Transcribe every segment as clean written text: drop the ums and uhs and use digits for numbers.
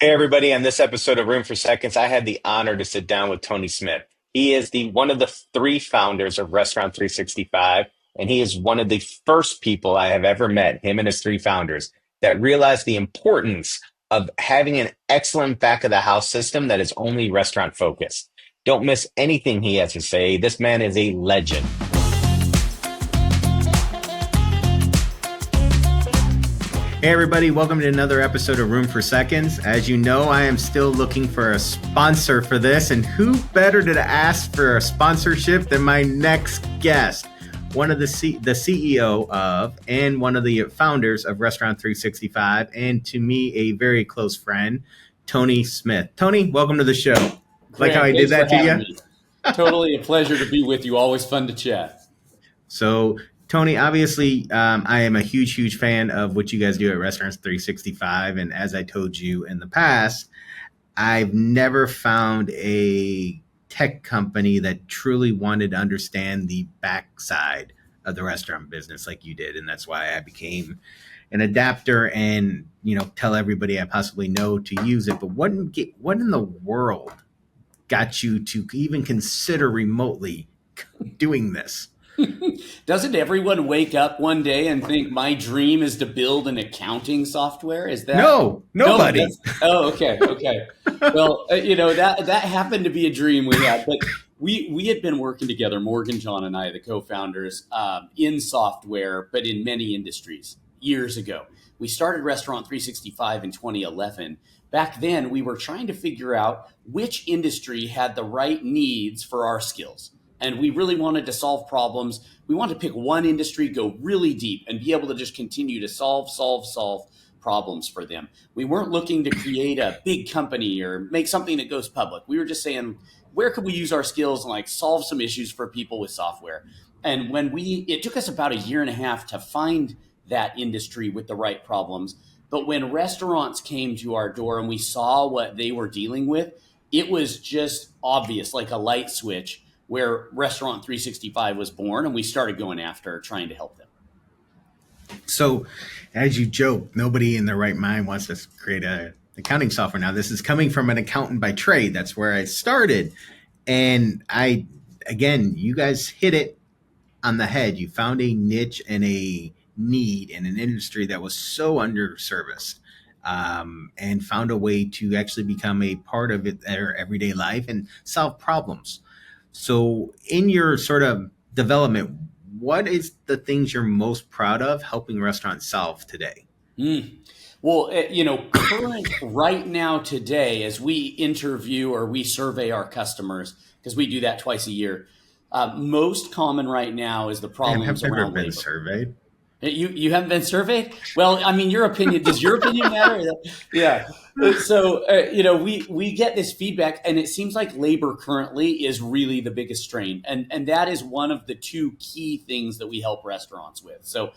Hey everybody, on this episode of Room for Seconds, I had the honor to sit down with Tony Smith. He is the one of the three founders of Restaurant 365, and he is one of the first people I have ever met, him and his three founders, that realized the importance of having an excellent back of the house system that is only restaurant focused. Don't miss anything he has to say. This man is a legend. Hey everybody, welcome to another episode of Room for Seconds. As you know, I am still looking for a sponsor for this, and who better to ask for a sponsorship than my next guest, one of the CEO of and one of the founders of Restaurant 365, and to me, a very close friend, Tony Smith. Tony, welcome to the show. Grant, like how I did that to you? Me. Totally a pleasure to be with you. Always fun to chat. So, Tony, obviously, I am a huge fan of what you guys do at Restaurants 365. And as I told you in the past, I've never found a tech company that truly wanted to understand the backside of the restaurant business like you did. And that's why I became an adapter and, tell everybody I possibly know to use it. But what in the world got you to even consider remotely doing this? Doesn't everyone wake up one day and think my dream is to build an accounting software? Is that No, nobody. Okay. Well, that happened to be a dream we had, but we had been working together, Morgan, John, and I, the co-founders, in software, but in many industries years ago. We started Restaurant 365 in 2011. Back then, we were trying to figure out which industry had the right needs for our skills. And we really wanted to solve problems. We wanted to pick one industry, go really deep, and be able to just continue to solve problems for them. We weren't looking to create a big company or make something that goes public. We were just saying, where could we use our skills and solve some issues for people with software? And it took us about a year and a half to find that industry with the right problems. But when restaurants came to our door and we saw what they were dealing with, it was just obvious, like a light switch, where Restaurant 365 was born, and we started going after trying to help them. So, as you joke, nobody in their right mind wants to create an accounting software. Now, this is coming from an accountant by trade. That's where I started. And you guys hit it on the head. You found a niche and a need in an industry that was so underserviced. And found a way to actually become a part of their everyday life and solve problems. So in your sort of development, what is the things you're most proud of helping restaurants solve today? Well, current right now today, as we interview or we survey our customers, because we do that twice a year, most common right now is the problems around labor. Surveyed. You haven't been surveyed? Well, I mean, does your opinion matter? Yeah. So, we get this feedback, and it seems like labor currently is really the biggest strain. And that is one of the two key things that we help restaurants with. So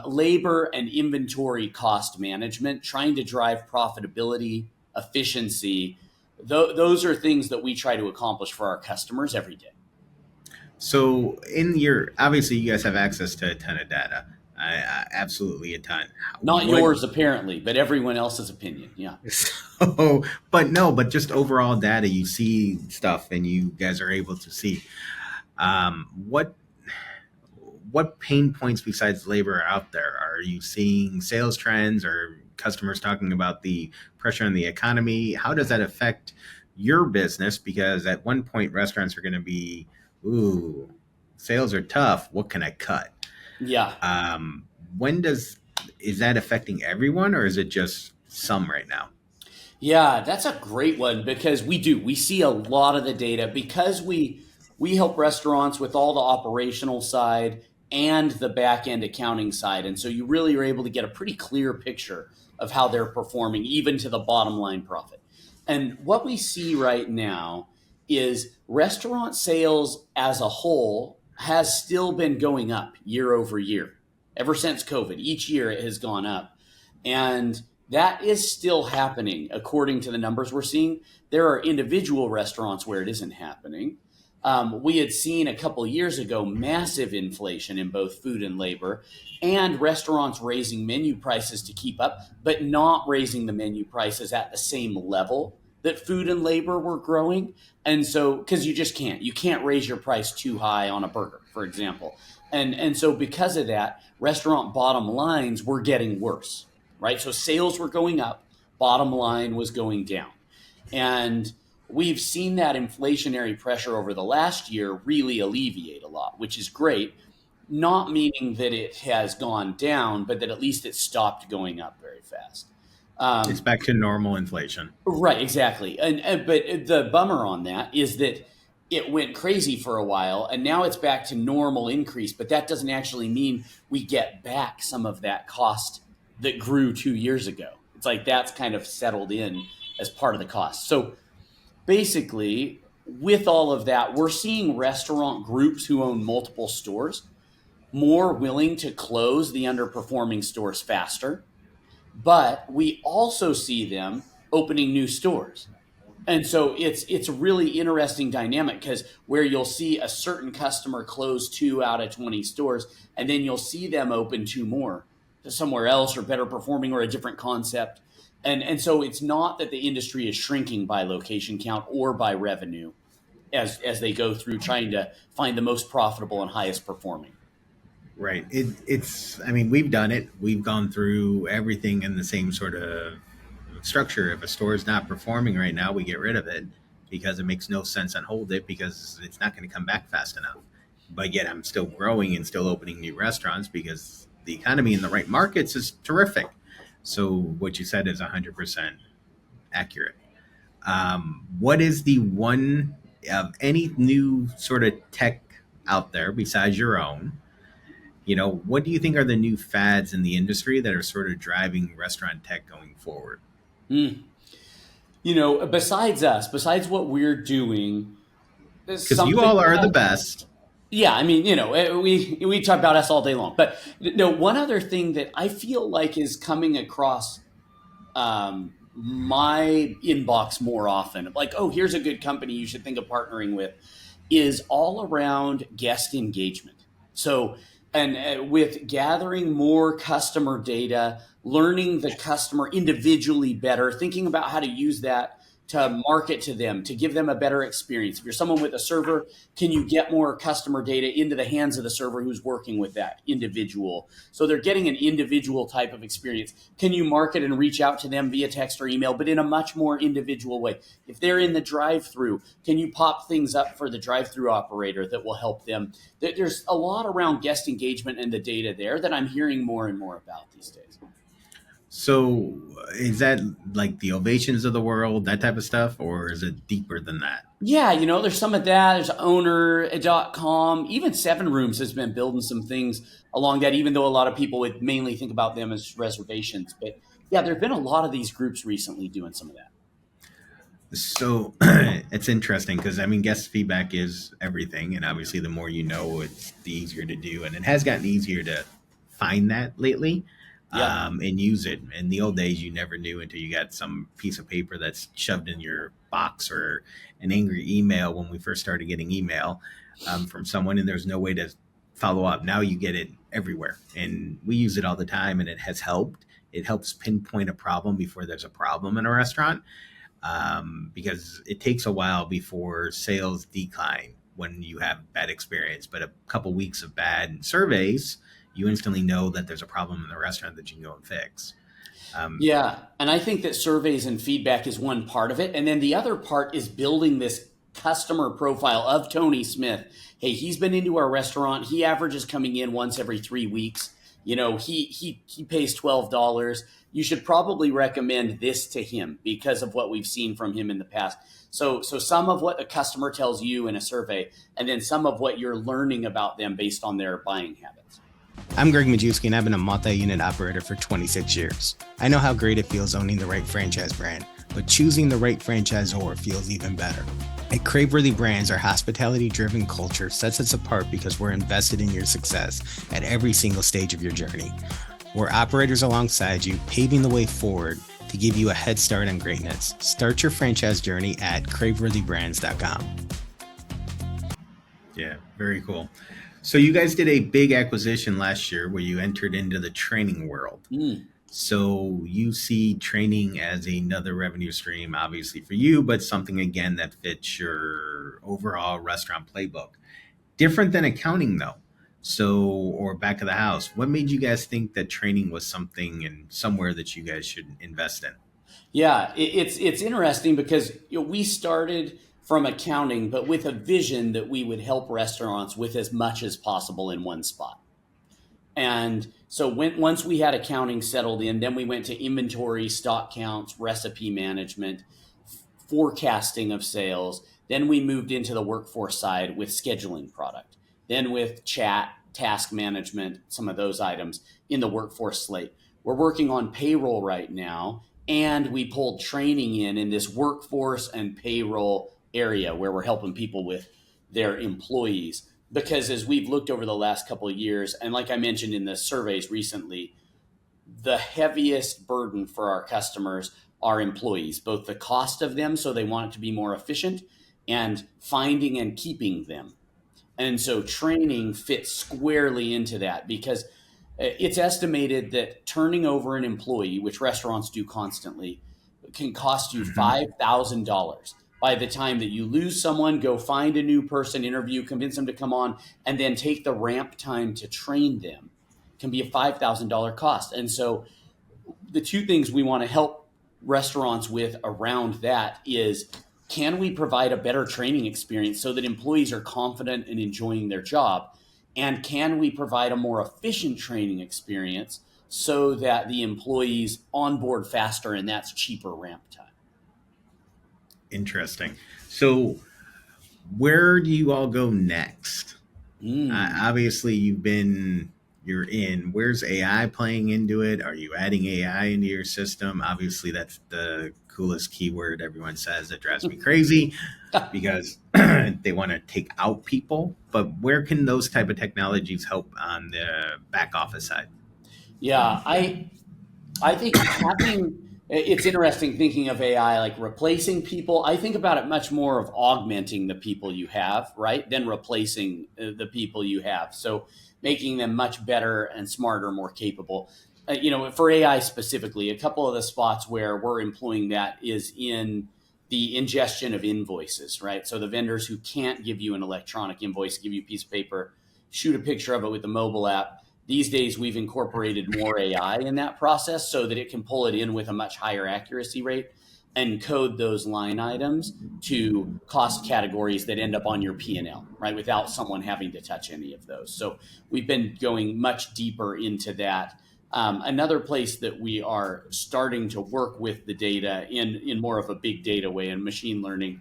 labor and inventory cost management, trying to drive profitability, efficiency, those are things that we try to accomplish for our customers every day. So obviously you guys have access to a ton of data. Absolutely a ton. Not yours apparently, but everyone else's opinion. Yeah. So, but just overall data, you see stuff and you guys are able to see what pain points besides labor are out there. Are you seeing sales trends or customers talking about the pressure on the economy? How does that affect your business? Because at one point restaurants are going to be, sales are tough. What can I cut? Yeah. Is that affecting everyone or is it just some right now? Yeah, that's a great one because we see a lot of the data because we help restaurants with all the operational side and the back end accounting side. And so you really are able to get a pretty clear picture of how they're performing, even to the bottom line profit. And what we see right now is restaurant sales as a whole has still been going up year over year. Ever since COVID, each year it has gone up. And that is still happening according to the numbers we're seeing. There are individual restaurants where it isn't happening. We had seen a couple years ago massive inflation in both food and labor, and restaurants raising menu prices to keep up, but not raising the menu prices at the same level that food and labor were growing. And so, because you can't raise your price too high on a burger, for example. And so because of that, restaurant bottom lines were getting worse, right? So sales were going up, bottom line was going down. And we've seen that inflationary pressure over the last year really alleviate a lot, which is great. Not meaning that it has gone down, but that at least it stopped going up very fast. It's back to normal inflation. Right, exactly. And but the bummer on that is that it went crazy for a while, and now it's back to normal increase. But that doesn't actually mean we get back some of that cost that grew 2 years ago. It's like that's kind of settled in as part of the cost. So basically, with all of that, we're seeing restaurant groups who own multiple stores more willing to close the underperforming stores faster, but we also see them opening new stores. And so it's a really interesting dynamic, because where you'll see a certain customer close 2 out of 20 stores, and then you'll see them open 2 more to somewhere else or better performing or a different concept. And so it's not that the industry is shrinking by location count or by revenue as they go through trying to find the most profitable and highest performing. Right. I mean, we've done it. We've gone through everything in the same sort of structure. If a store is not performing right now, we get rid of it because it makes no sense and hold it because it's not going to come back fast enough. But yet I'm still growing and still opening new restaurants because the economy in the right markets is terrific. So what you said is 100% accurate. What is the one of any new sort of tech out there besides your own? What do you think are the new fads in the industry that are sort of driving restaurant tech going forward? Mm. Besides what we're doing, Because you all are the best. Yeah, I mean, we talk about us all day long. But no, one other thing that I feel like is coming across my inbox more often, like, oh, here's a good company you should think of partnering with, is all around guest engagement. So, and with gathering more customer data, learning the customer individually better, thinking about how to use that to market to them, to give them a better experience. If you're someone with a server, can you get more customer data into the hands of the server who's working with that individual? So they're getting an individual type of experience. Can you market and reach out to them via text or email, but in a much more individual way? If they're in the drive-through, can you pop things up for the drive-through operator that will help them? There's a lot around guest engagement and the data there that I'm hearing more and more about these days. So is that like the Ovations of the world, that type of stuff, or is it deeper than that? Yeah, there's some of that. There's owner.com. Even Seven Rooms has been building some things along that, even though a lot of people would mainly think about them as reservations. But yeah, there have been a lot of these groups recently doing some of that. So it's interesting because, I mean, guest feedback is everything. And obviously, the more you know, it's the easier to do. And it has gotten easier to find that lately. Yeah. And use it. In the old days, you never knew until you got some piece of paper that's shoved in your box or an angry email when we first started getting email from someone, and there's no way to follow up. Now you get it everywhere, and we use it all the time, and it has helped. It helps pinpoint a problem before there's a problem in a restaurant because it takes a while before sales decline when you have bad experience, but a couple weeks of bad surveys, you instantly know that there's a problem in the restaurant that you can go and fix. Yeah. And I think that surveys and feedback is one part of it. And then the other part is building this customer profile of Tony Smith. Hey, he's been into our restaurant. He averages coming in once every 3 weeks. He pays $12. You should probably recommend this to him because of what we've seen from him in the past. So some of what the customer tells you in a survey, and then some of what you're learning about them based on their buying habits. I'm Gregg Majewski, and I've been a multi-unit operator for 26 years. I know how great it feels owning the right franchise brand, but choosing the right franchisor feels even better. At Craveworthy Brands, our hospitality-driven culture sets us apart because we're invested in your success at every single stage of your journey. We're operators alongside you, paving the way forward to give you a head start on greatness. Start your franchise journey at craveworthybrands.com. Yeah, very cool. So you guys did a big acquisition last year where you entered into the training world. Mm. So you see training as another revenue stream, obviously for you, but something again that fits your overall restaurant playbook. Different than accounting though. So, or back of the house, what made you guys think that training was something and somewhere that you guys should invest in? Yeah, it's interesting because we started from accounting, but with a vision that we would help restaurants with as much as possible in one spot. And so once we had accounting settled in, then we went to inventory, stock counts, recipe management, forecasting of sales. Then we moved into the workforce side with scheduling product. Then with chat, task management, some of those items in the workforce slate. We're working on payroll right now, and we pulled training in this workforce and payroll area where we're helping people with their employees. Because as we've looked over the last couple of years, and like I mentioned in the surveys recently, the heaviest burden for our customers are employees, both the cost of them, so they want it to be more efficient, and finding and keeping them. And so training fits squarely into that because it's estimated that turning over an employee, which restaurants do constantly, can cost you Hmm. $5,000 by the time that you lose someone, go find a new person, interview, convince them to come on, and then take the ramp time to train them can be a $5,000 cost. And so the two things we want to help restaurants with around that is, can we provide a better training experience so that employees are confident in enjoying their job? And can we provide a more efficient training experience so that the employees onboard faster and that's cheaper ramp time? Interesting. So where do you all go next? Mm. Obviously, you're in. Where's AI playing into it? Are you adding AI into your system? Obviously, that's the coolest keyword everyone says that drives me crazy because they want to take out people. But where can those type of technologies help on the back office side? Yeah, I think having it's interesting thinking of AI like replacing people. I think about it much more of augmenting the people you have, right, than replacing the people you have. So making them much better and smarter, more capable. For AI specifically, a couple of the spots where we're employing that is in the ingestion of invoices, right? So the vendors who can't give you an electronic invoice, give you a piece of paper, shoot a picture of it with the mobile app. These days, we've incorporated more AI in that process so that it can pull it in with a much higher accuracy rate and code those line items to cost categories that end up on your P&L, right, without someone having to touch any of those. So we've been going much deeper into that. Another place that we are starting to work with the data in more of a big data way and machine learning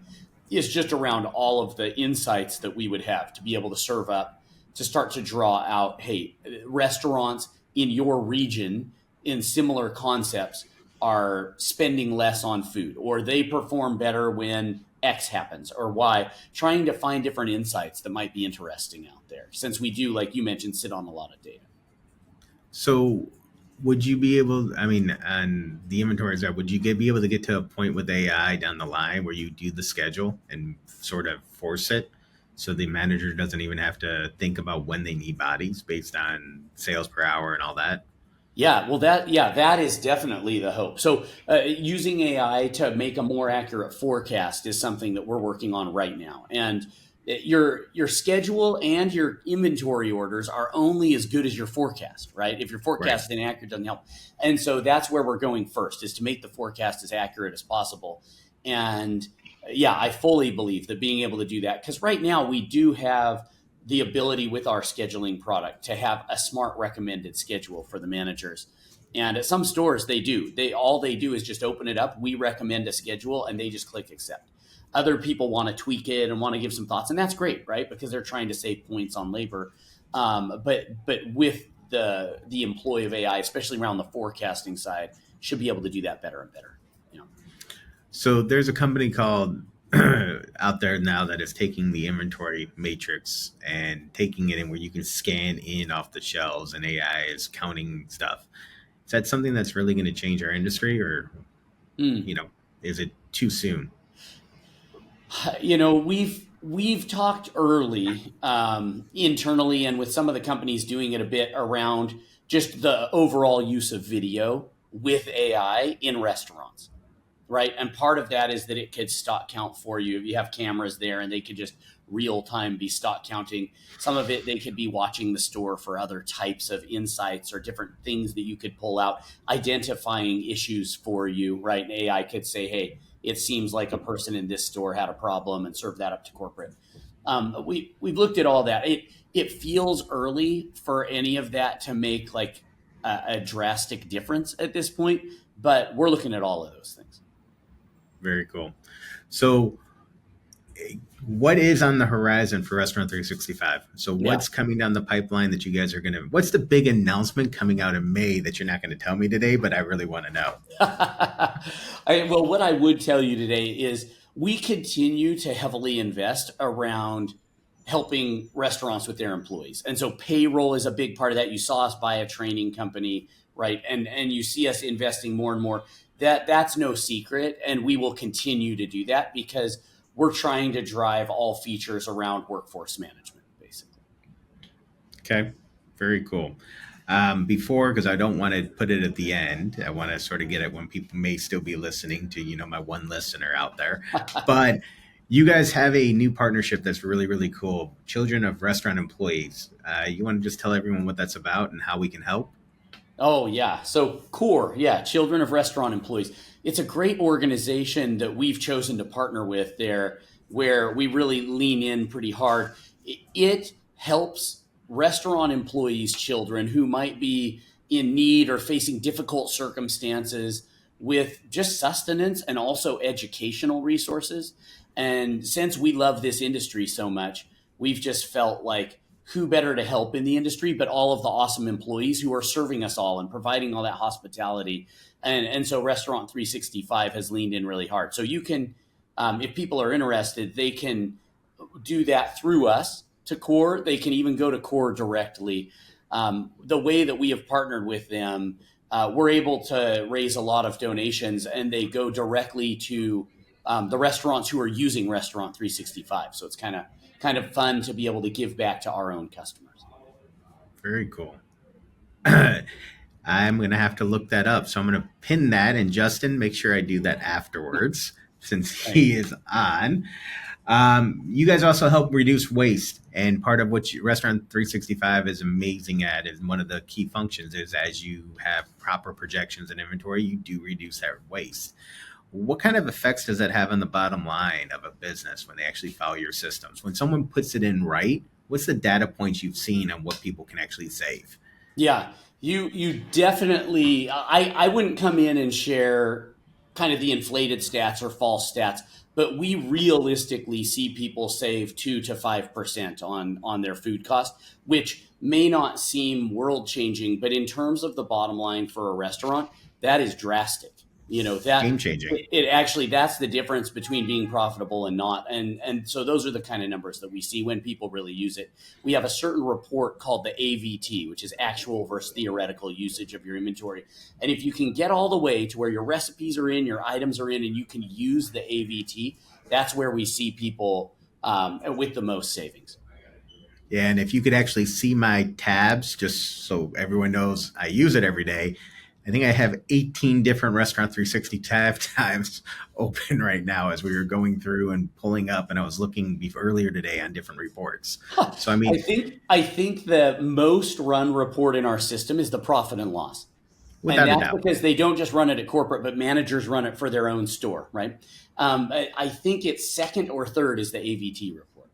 is just around all of the insights that we would have to be able to serve up to start to draw out, hey, restaurants in your region in similar concepts are spending less on food, or they perform better when X happens, or Y, trying to find different insights that might be interesting out there, since we do, like you mentioned, sit on a lot of data. So, would you be able? I mean, on the inventory side, would you be able to get to a point with AI down the line where you do the schedule and sort of force it, so the manager doesn't even have to think about when they need bodies based on sales per hour and all that? Yeah, well, that is definitely the hope. So, using AI to make a more accurate forecast is something that we're working on right now. And your schedule and your inventory orders are only as good as your forecast, right? If your Right. forecast is inaccurate, it doesn't help. And so that's where we're going first, is to make the forecast as accurate as possible. And yeah, I fully believe that being able to do that, because right now we do have the ability with our scheduling product to have a smart recommended schedule for the managers. And at some stores they do. They do is just open it up, we recommend a schedule, and they just click accept. Other people want to tweak it and want to give some thoughts, and that's great, right? Because they're trying to save points on labor. But with the employ of AI, especially around the forecasting side, should be able to do that better and better. You know. So there's a company called out there now that is taking the inventory matrix and taking it in where you can scan in off the shelves and AI is counting stuff. Is that something that's really going to change our industry, or Mm. you know, is it too soon? You know, we've we've talked early internally and with some of the companies doing it a bit around just the overall use of video with AI in restaurants, right? And part of that is that it could stock count for you. If you have cameras there and they could just real time be stock counting. Some of it, they could be watching the store for other types of insights or different things that you could pull out, identifying issues for you, right? And AI could say, hey, it seems like a person in this store had a problem and serve that up to corporate. We've looked at all that. It feels early for any of that to make like a drastic difference at this point, but we're looking at all of those things. Very cool. So what is on the horizon for Restaurant 365? So what's coming down the pipeline that you guys are going to, what's the big announcement coming out in May that you're not going to tell me today, but I really want to know? Well, what I would tell you today is we continue to heavily invest around helping restaurants with their employees. And so payroll is a big part of that. You saw us buy a training company, right? And you see us investing more and more. That's no secret. And we will continue to do that because we're trying to drive all features around workforce management, basically. Okay, very cool. Before, because I don't want to put it at the end, I want to sort of get it when people may still be listening to, my one listener out there. But you guys have a new partnership that's really, really cool. Children of Restaurant Employees. You want to just tell everyone what that's about and how we can help? Oh, yeah. So CORE, yeah, Children of Restaurant Employees. It's a great organization that we've chosen to partner with there where we really lean in pretty hard. It helps restaurant employees' children who might be in need or facing difficult circumstances with just sustenance and also educational resources. And since we love this industry so much, we've just felt like who better to help in the industry, but all of the awesome employees who are serving us all and providing all that hospitality. And so Restaurant 365 has leaned in really hard. So you can, if people are interested, they can do that through us to CORE. They can even go to CORE directly. The way that we have partnered with them, we're able to raise a lot of donations and they go directly to the restaurants who are using Restaurant 365. So it's kind of fun to be able to give back to our own customers. Very cool. I'm going to have to look that up. So I'm going to pin that. And Justin, make sure I do that afterwards since he is on. You guys also help reduce waste. And part of what Restaurant 365 is amazing at is one of the key functions is as you have proper projections and inventory, you do reduce that waste. What kind of effects does that have on the bottom line of a business when they actually follow your systems? When someone puts it in right, what's the data points you've seen on what people can actually save? Yeah, you definitely. I wouldn't come in and share kind of the inflated stats or false stats, but we realistically see people save 2 to 5% on their food cost, which may not seem world changing, but in terms of the bottom line for a restaurant, that is drastic. That Game changing. it actually, that's the difference between being profitable and not. And so those are the kind of numbers that we see when people really use it. We have a certain report called the AVT, which is actual versus theoretical usage of your inventory. And if you can get all the way to where your recipes are in, your items are in, and you can use the AVT, that's where we see people with the most savings. Yeah, and if you could actually see my tabs, just so everyone knows I use it every day, I think I have 18 different Restaurant 360 tabs open right now as we were going through and pulling up, and I was looking earlier today on different reports. So I think the most run report in our system is the profit and loss. Without And a that's doubt. because they don't just run it at corporate, but managers run it for their own store, right? I think it's second or third is the AVT report.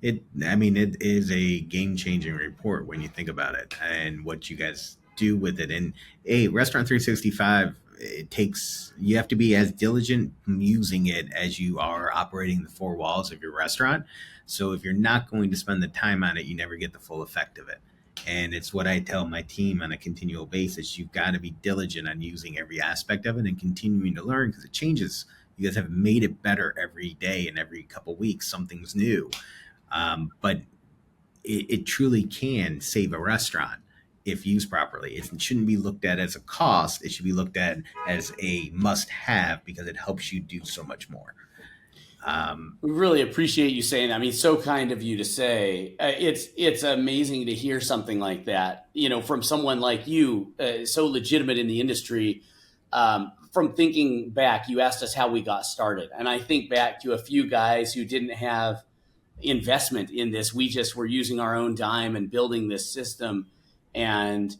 It is a game-changing report when you think about it and what you guys do with it. And Restaurant 365, you have to be as diligent using it as you are operating the four walls of your restaurant. So if you're not going to spend the time on it, you never get the full effect of it. And it's what I tell my team on a continual basis. You've got to be diligent on using every aspect of it and continuing to learn because it changes. You guys have made it better every day and every couple weeks, something's new. But it truly can save a restaurant if used properly. It shouldn't be looked at as a cost. It should be looked at as a must-have because it helps you do so much more. We really appreciate you saying that. I mean, so kind of you to say. It's amazing to hear something like that, from someone like you, so legitimate in the industry. From thinking back, you asked us how we got started, and I think back to a few guys who didn't have investment in this. We just were using our own dime and building this system, and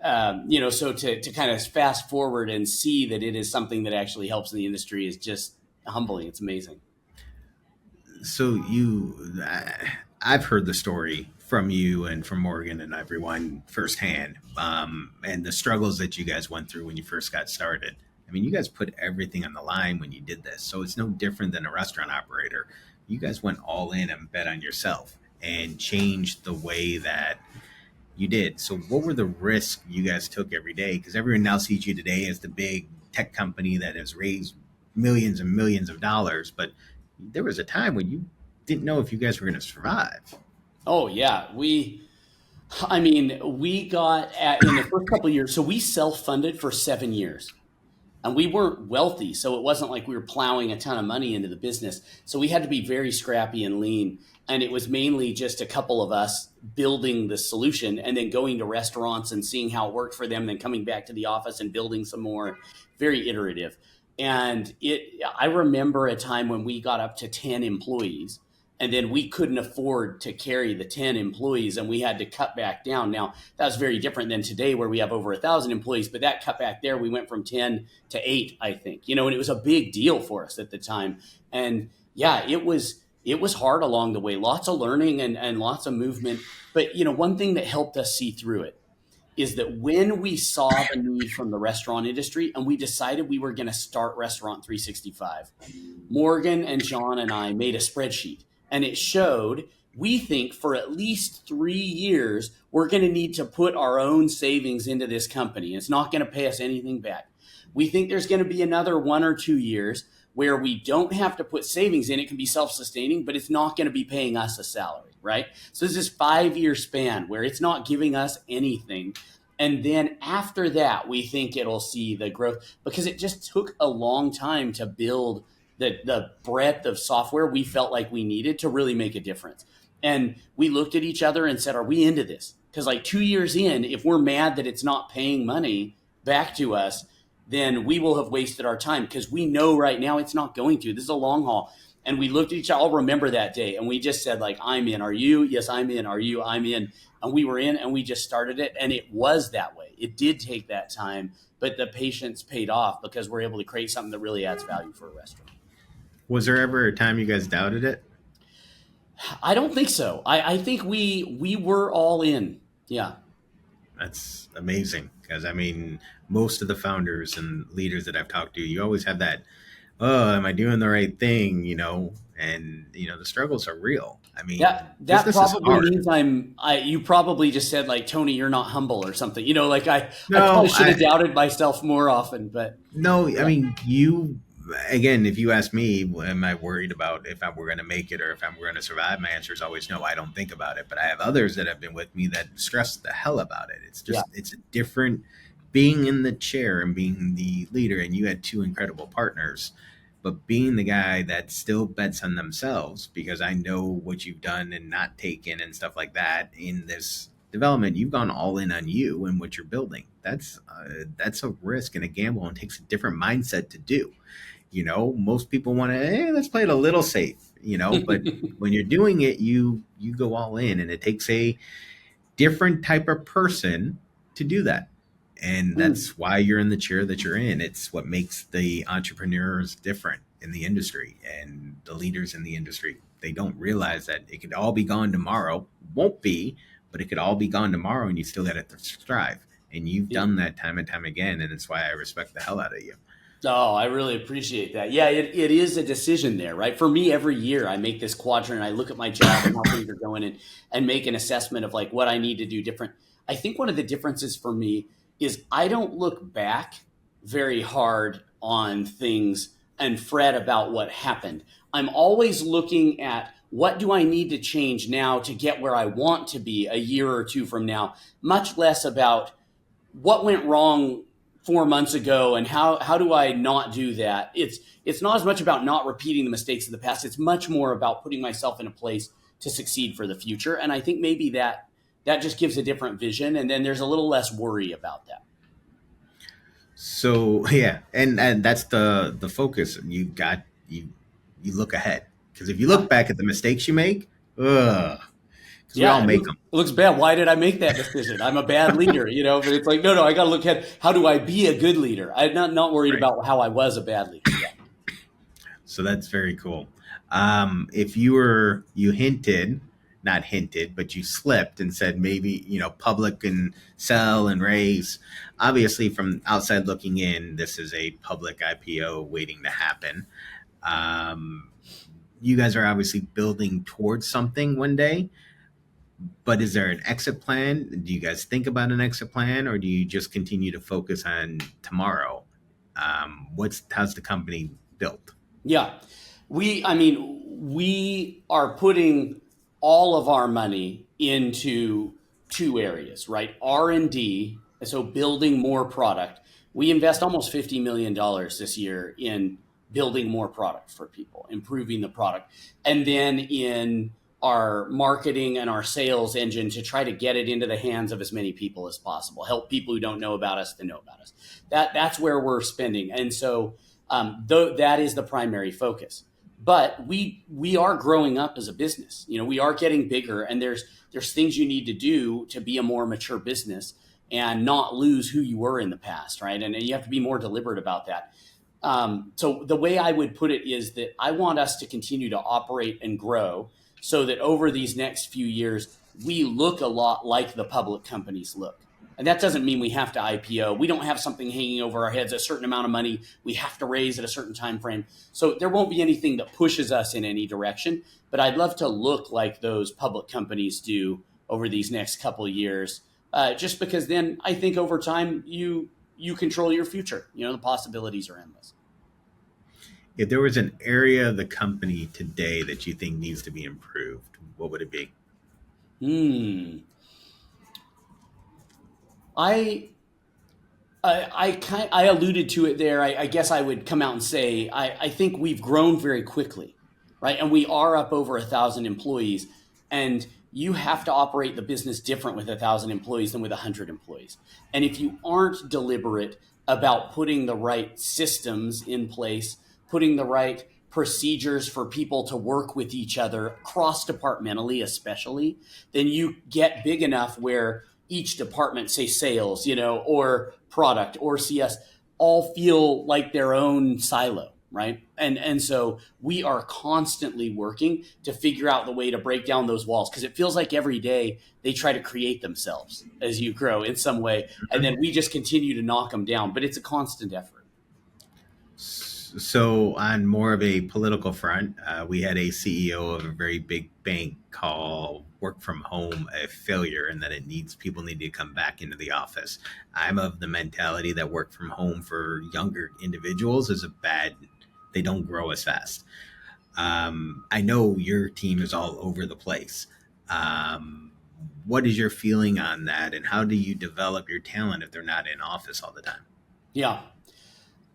so to kind of fast forward and see that it is something that actually helps in the industry is just humbling. It's amazing. So I've heard the story from you and from Morgan and everyone firsthand, and the struggles that you guys went through when you first got started. I mean, you guys put everything on the line when you did this, so it's no different than a restaurant operator. You guys went all in and bet on yourself and changed the way that you did. So what were the risks you guys took every day? Because everyone now sees you today as the big tech company that has raised millions and millions of dollars, but there was a time when you didn't know if you guys were going to survive. Oh yeah, we got in the first couple of years. So we self-funded for 7 years, and we weren't wealthy, so it wasn't like we were plowing a ton of money into the business. So we had to be very scrappy and lean, and it was mainly just a couple of us building the solution and then going to restaurants and seeing how it worked for them, then coming back to the office and building some more. Very iterative. And I remember a time when we got up to 10 employees, and then we couldn't afford to carry the 10 employees, and we had to cut back down. Now, that was very different than today, where we have over 1,000 employees, but that cut back there, we went from 10 to 8, I think, and it was a big deal for us at the time. And yeah, it was hard along the way, lots of learning and lots of movement. But, one thing that helped us see through it is that when we saw the need from the restaurant industry and we decided we were going to start Restaurant365, Morgan and John and I made a spreadsheet, and it showed we think for at least 3 years, we're going to need to put our own savings into this company. It's not going to pay us anything back. We think there's going to be another 1 or 2 years where we don't have to put savings in. It can be self-sustaining, but it's not going to be paying us a salary, right? So there's this 5-year span where it's not giving us anything. And then after that, we think it'll see the growth, because it just took a long time to build the breadth of software we felt like we needed to really make a difference. And we looked at each other and said, are we into this? Because 2 years in, if we're mad that it's not paying money back to us, then we will have wasted our time, because we know right now it's not going to. This is a long haul. And we looked at each other. I'll remember that day. And we just said, I'm in. Are you? Yes, I'm in. Are you? I'm in. And we were in, and we just started it. And it was that way. It did take that time, but the patience paid off, because we're able to create something that really adds value for a restaurant. Was there ever a time you guys doubted it? I don't think so. I think we were all in. Yeah. That's amazing, because most of the founders and leaders that I've talked to, you always have that, oh, am I doing the right thing? And the struggles are real. That probably means you probably just said Tony, you're not humble or something. I probably should have doubted myself more often, but no, you, again, if you ask me, am I worried about if we're going to make it or if we're going to survive? My answer is always no. I don't think about it, but I have others that have been with me that stress the hell about it. It's just, It's a different being in the chair and being the leader. And you had 2 incredible partners, but being the guy that still bets on themselves, because I know what you've done and not taken and stuff like that in this development. You've gone all in on you and what you're building. That's a risk and a gamble, and takes a different mindset to do. Most people want to, let's play it a little safe, but when you're doing it, you go all in, and it takes a different type of person to do that. And that's why you're in the chair that you're in. It's what makes the entrepreneurs different in the industry and the leaders in the industry. They don't realize that it could all be gone tomorrow. Won't be, but it could all be gone tomorrow, and you still got to strive. And you've done that time and time again, and it's why I respect the hell out of you. Oh, I really appreciate that. Yeah, it is a decision there, right? For me, every year I make this quadrant. I look at my job and how things are going, and make an assessment of what I need to do different. I think one of the differences for me is I don't look back very hard on things and fret about what happened. I'm always looking at, what do I need to change now to get where I want to be a year or 2 from now? Much less about what went wrong 4 months ago, and how do I not do that? It's not as much about not repeating the mistakes of the past. It's much more about putting myself in a place to succeed for the future. And I think maybe that just gives a different vision, and then there's a little less worry about that. So yeah, and that's the focus. You look ahead, because if you look back at the mistakes you make, because we all make them. It looks bad. Why did I make that decision? I'm a bad leader, but it's like, no, I got to look at how do I be a good leader? I'm not worried about how I was a bad leader. Yeah. So that's very cool. If you hinted, not hinted, but you slipped and said maybe, public and sell and raise. Obviously, from outside looking in, this is a public IPO waiting to happen. You guys are obviously building towards something one day, but is there an exit plan? Do you guys think about an exit plan, or do you just continue to focus on tomorrow? How's the company built? Yeah. We are putting all of our money into two areas, right? R&D, so building more product. We invest almost $50 million this year in building more product for people, improving the product. And then in our marketing and our sales engine to try to get it into the hands of as many people as possible, help people who don't know about us to know about us. That's where we're spending. And so though that is the primary focus. But we are growing up as a business. We are getting bigger, and there's things you need to do to be a more mature business and not lose who you were in the past, right? And you have to be more deliberate about that. So the way I would put it is that I want us to continue to operate and grow so that over these next few years, we look a lot like the public companies look. And that doesn't mean we have to IPO. We don't have something hanging over our heads, a certain amount of money we have to raise at a certain time frame. So there won't be anything that pushes us in any direction. But I'd love to look like those public companies do over these next couple of years, just because then I think over time you control your future. The possibilities are endless. If there was an area of the company today that you think needs to be improved, what would it be? I alluded to it there. I guess I would come out and say I think we've grown very quickly, right? And we are up over 1,000 employees, and you have to operate the business different with 1,000 employees than with 100 employees. And if you aren't deliberate about putting the right systems in place, putting the right procedures for people to work with each other cross-departmentally, especially, then you get big enough where each department, say sales, or product or CS, all feel like their own silo, right? And so we are constantly working to figure out the way to break down those walls, because it feels like every day they try to create themselves as you grow in some way, and then we just continue to knock them down. But it's a constant effort. So on more of a political front, we had a CEO of a very big bank call work from home a failure, and that people need to come back into the office. I'm of the mentality that work from home for younger individuals is they don't grow as fast. I know your team is all over the place. What is your feeling on that, and how do you develop your talent if they're not in office all the time? Yeah,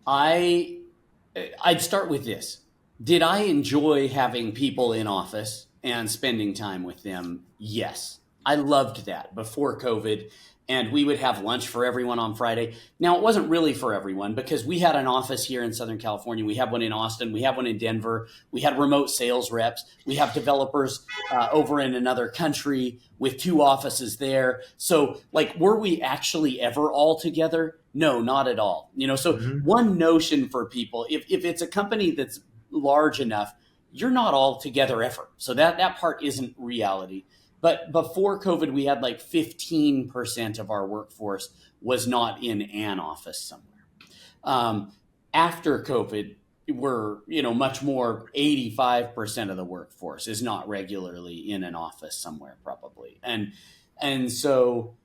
I'd start with this. Did I enjoy having people in office and spending time with them? Yes. I loved that before COVID, and we would have lunch for everyone on Friday. Now, it wasn't really for everyone because we had an office here in Southern California. We have one in Austin. We have one in Denver. We had remote sales reps. We have developers over in another country with 2 offices there. So were we actually ever all together? No, not at all. So one notion for people, if it's a company that's large enough, you're not all together ever. So that part isn't reality. But before COVID, we had 15% of our workforce was not in an office somewhere. After COVID, we're, much more, 85% of the workforce is not regularly in an office somewhere probably. And so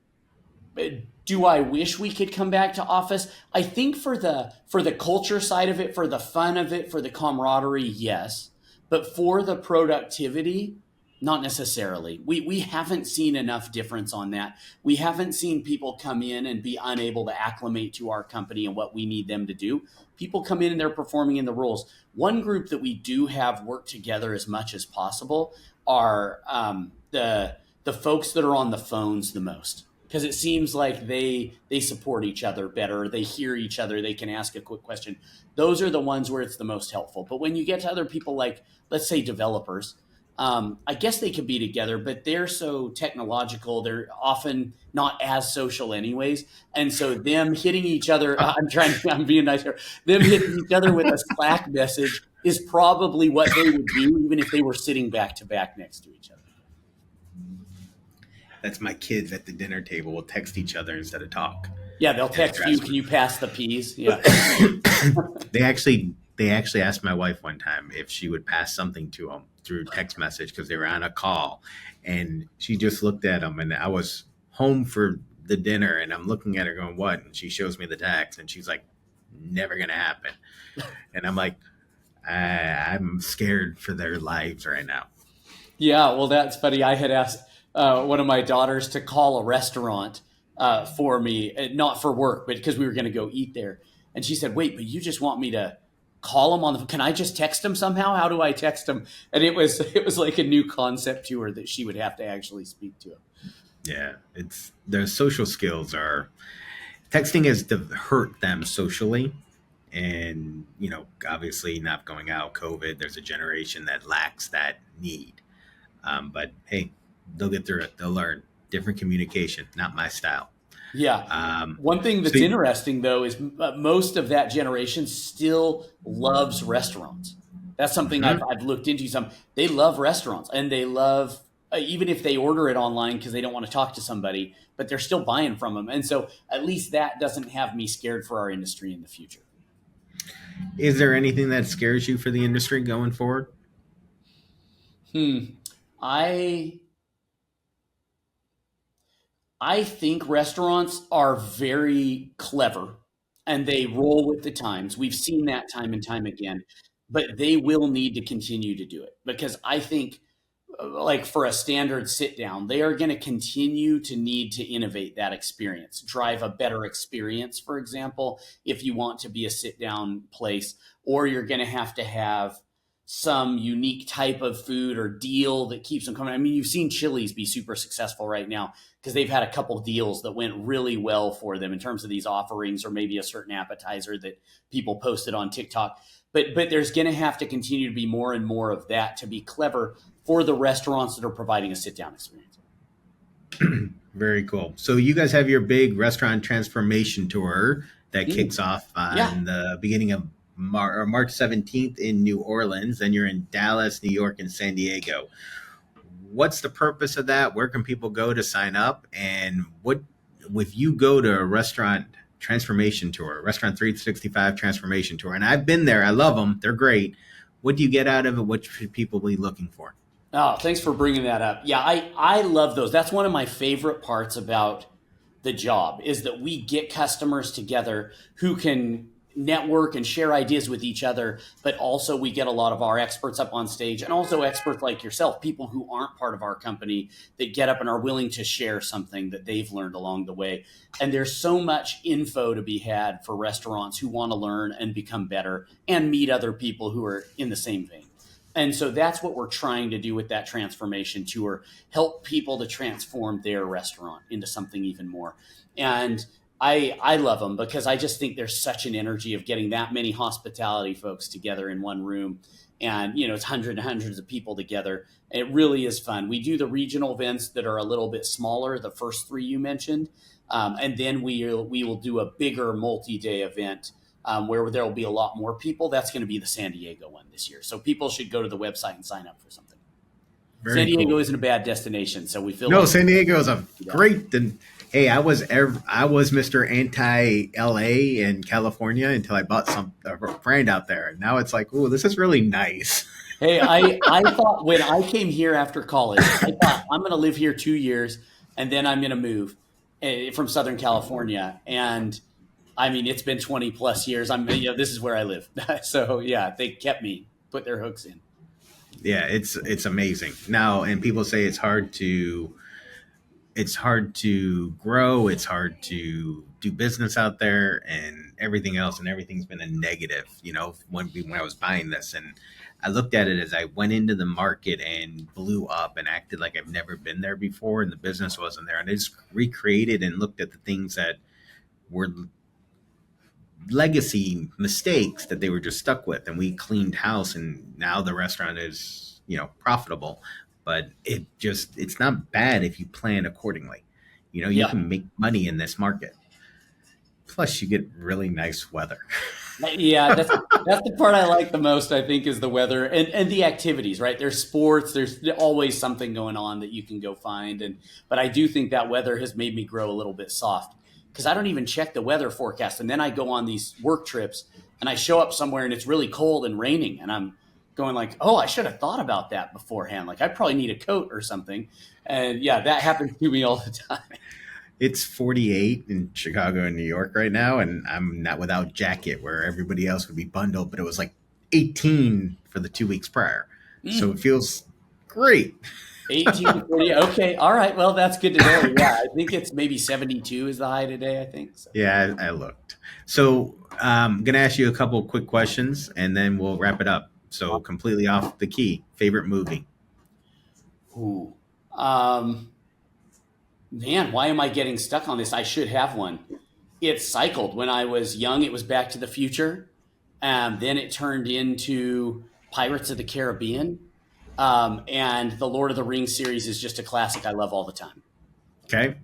do I wish we could come back to office? I think for the culture side of it, for the fun of it, for the camaraderie, yes. But for the productivity, Not necessarily. We haven't seen enough difference on that. We haven't seen people come in and be unable to acclimate to our company and what we need them to do. People come in and they're performing in the roles. One group that we do have work together as much as possible are the folks that are on the phones the most, because it seems like they support each other better. They hear each other. They can ask a quick question. Those are the ones where it's the most helpful. But when you get to other people, like, let's say, developers, I guess they could be together, but they're so technological. They're often not as social anyways. And so them hitting each other, I'm being nice here. Them hitting each other with a Slack message is probably what they would do, even if they were sitting back to back next to each other. That's my kids at the dinner table will text each other instead of talk. Yeah, they'll text you, can you pass the peas? Yeah. They actually asked my wife one time if she would pass something to them through text message because they were on a call, and she just looked at them, and I was home for the dinner, and I'm looking at her going, what? And she shows me the text, and she's like, never gonna happen. And I'm like, I'm scared for their lives right now. Yeah, well, that's funny. I had asked one of my daughters to call a restaurant for me, not for work, but because we were going to go eat there. And she said, wait, but you just want me to call them on the, can I just text them somehow? How do I text them? And it was like a new concept to her that she would have to actually speak to him. Yeah, their social skills are, texting has hurt them socially. And, obviously not going out, COVID, there's a generation that lacks that need. But hey, they'll get through it. They'll learn. Different communication, not my style. Yeah. One thing that's interesting, though, is most of that generation still loves restaurants. That's something I've looked into some. They love restaurants, and they love, even if they order it online because they don't want to talk to somebody, but they're still buying from them. And so at least that doesn't have me scared for our industry in the future. Is there anything that scares you for the industry going forward? I think restaurants are very clever and they roll with the times. We've seen that time and time again, but they will need to continue to do it, because I think, like, for a standard sit down, they are going to continue to need to innovate that experience, drive a better experience. For example, if you want to be a sit down place, or you're going to have some unique type of food or deal that keeps them coming. I mean, you've seen Chili's be super successful right now because they've had a couple of deals that went really well for them in terms of these offerings, or maybe a certain appetizer that people posted on TikTok. But there's going to have to continue to be more and more of that to be clever for the restaurants that are providing a sit-down experience. Very cool. So you guys have your big restaurant transformation tour that kicks off on the beginning of March 17th in New Orleans. Then you're in Dallas, New York, and San Diego. What's the purpose of that? Where can people go to sign up? And what, if you go to a restaurant transformation tour, Restaurant365 transformation tour, and I've been there, I love them, they're great. What do you get out of it? What should people be looking for? Oh, thanks for bringing that up. Yeah, I love those. That's one of my favorite parts about the job, is that we get customers together who can network and share ideas with each other, but also we get a lot of our experts up on stage, and also experts like yourself, people who aren't part of our company that get up and are willing to share something that they've learned along the way. And there's so much info to be had for restaurants who want to learn and become better and meet other people who are in the same vein. And so that's what we're trying to do with that transformation tour, help people to transform their restaurant into something even more. And I love them because I just think there's such an energy of getting that many hospitality folks together in one room. And, it's hundreds and hundreds of people together. It really is fun. We do the regional events that are a little bit smaller, the first three you mentioned. And then we will do a bigger multi-day event where there will be a lot more people. That's going to be the San Diego one this year. So people should go to the website and sign up for something. San Diego isn't a bad destination, so we feel no. Like San Diego is a great. Hey, I was Mr. Anti-LA in California until I bought a brand out there, and now it's like, ooh, this is really nice. Hey, I thought when I came here after college, I thought I'm going to live here 2 years, and then I'm going to move from Southern California, and I mean, it's been 20 plus years. This is where I live. So yeah, they kept me, put their hooks in. Yeah, it's amazing now, and people say it's hard to grow, it's hard to do business out there, and everything else, and everything's been a negative. When I was buying this, and I looked at it as I went into the market and blew up and acted like I've never been there before, and the business wasn't there, and I just recreated and looked at the things that were legacy mistakes that they were just stuck with, and we cleaned house, and now the restaurant is profitable. But it's not bad if you plan accordingly. You Yeah. can make money in this market, plus you get really nice weather. Yeah, that's the part I like the most, I think, is the weather and the activities, right? There's sports, there's always something going on that you can go find. But I do think that weather has made me grow a little bit soft because I don't even check the weather forecast. And then I go on these work trips and I show up somewhere and it's really cold and raining. And I'm going like, oh, I should have thought about that beforehand. Like I probably need a coat or something. And yeah, that happens to me all the time. It's 48 in Chicago and New York right now, and I'm not without jacket where everybody else would be bundled, but it was like 18 for the 2 weeks prior. So it feels great. 18 to 40. Okay. All right. Well, that's good to know. Yeah. I think it's maybe 72 is the high today, I think. So. Yeah, I looked. So I'm going to ask you a couple of quick questions and then we'll wrap it up. So completely off the key. Favorite movie? Ooh. Man, why am I getting stuck on this? I should have one. It cycled. When I was young, it was Back to the Future. Then it turned into Pirates of the Caribbean. And the Lord of the Rings series is just a classic I love all the time. Okay.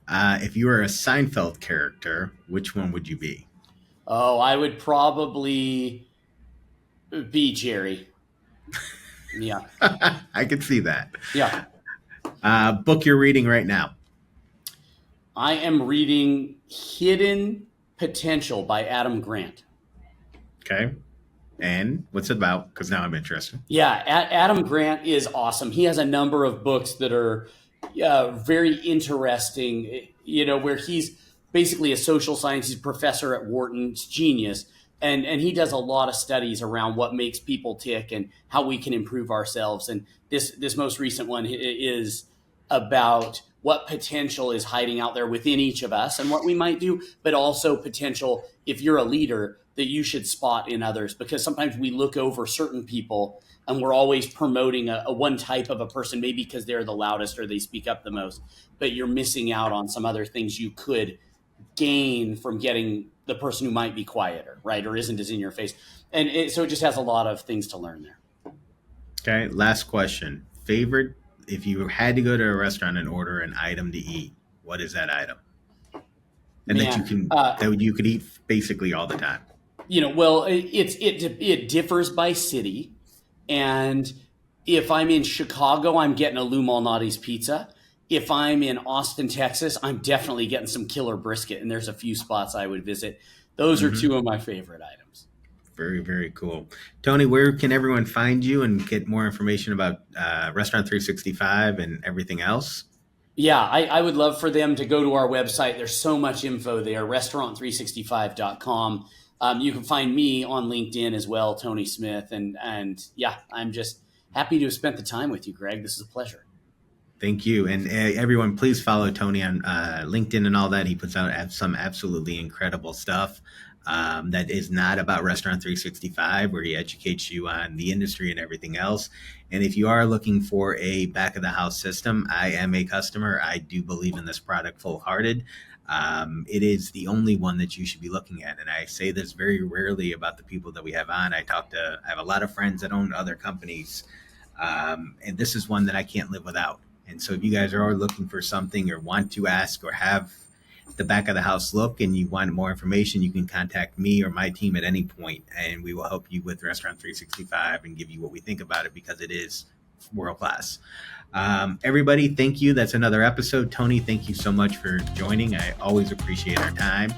If you were a Seinfeld character, which one would you be? Oh, I would probably be Jerry. Yeah. I could see that. Yeah. Book you're reading right now? I am reading Hidden Potential by Adam Grant. Okay. And what's it about? Because now I'm interested. Yeah, Adam Grant is awesome. He has a number of books that are very interesting, where he's basically a social sciences professor at Wharton. It's genius. And he does a lot of studies around what makes people tick and how we can improve ourselves. And this most recent one is about what potential is hiding out there within each of us and what we might do, but also potential if you're a leader that you should spot in others, because sometimes we look over certain people and we're always promoting a one type of a person, maybe because they're the loudest or they speak up the most, but you're missing out on some other things you could gain from getting the person who might be quieter, right? Or isn't as in your face. And so it just has a lot of things to learn there. Okay. Last question. Favorite, if you had to go to a restaurant and order an item to eat, what is that item? And that you could eat basically all the time. Well, it differs by city. And if I'm in Chicago, I'm getting a Lou Malnati's pizza. If I'm in Austin, Texas, I'm definitely getting some killer brisket. And there's a few spots I would visit. Those are two of my favorite items. Very, very cool. Tony, where can everyone find you and get more information about Restaurant365 and everything else? Yeah, I would love for them to go to our website. There's so much info there, restaurant365.com. You can find me on LinkedIn as well, Tony Smith. And yeah, I'm just happy to have spent the time with you, Greg. This is a pleasure. Thank you. And everyone, please follow Tony on LinkedIn and all that. He puts out some absolutely incredible stuff that is not about Restaurant365, where he educates you on the industry and everything else. And if you are looking for a back of the house system, I am a customer. I do believe in this product full-hearted. It is the only one that you should be looking at. And I say this very rarely about the people that we have on. I have a lot of friends that own other companies. And this is one that I can't live without. And so if you guys are looking for something or want to ask or have the back of the house look and you want more information, you can contact me or my team at any point, and we will help you with Restaurant365 and give you what we think about it, because it is world class. Everybody, thank you. That's another episode. Tony, thank you so much for joining. I always appreciate our time.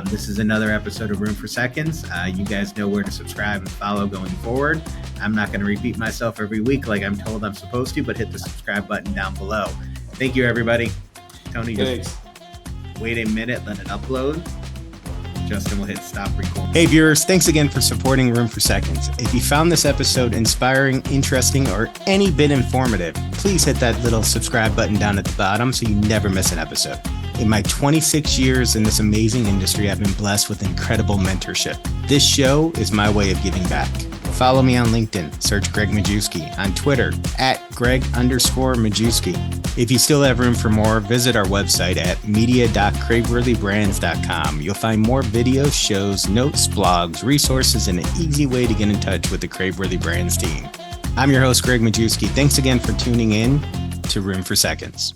This is another episode of Room for Seconds. You guys know where to subscribe and follow going forward. I'm not going to repeat myself every week like I'm told I'm supposed to, but hit the subscribe button down below. Thank you, everybody. Tony, Thanks. Just wait a minute, let it upload. Justin will hit stop recording. Hey viewers, thanks again for supporting Room for Seconds. If you found this episode inspiring, interesting, or any bit informative, please hit that little subscribe button down at the bottom so you never miss an episode. In my 26 years in this amazing industry, I've been blessed with incredible mentorship. This show is my way of giving back. Follow me on LinkedIn, search Gregg Majewski, on Twitter, @Gregg_Majewski. If you still have room for more, visit our website at media.cravewordybrands.com. You'll find more videos, shows, notes, blogs, resources, and an easy way to get in touch with the Craveworthy Brands team. I'm your host, Gregg Majewski. Thanks again for tuning in to Room for Seconds.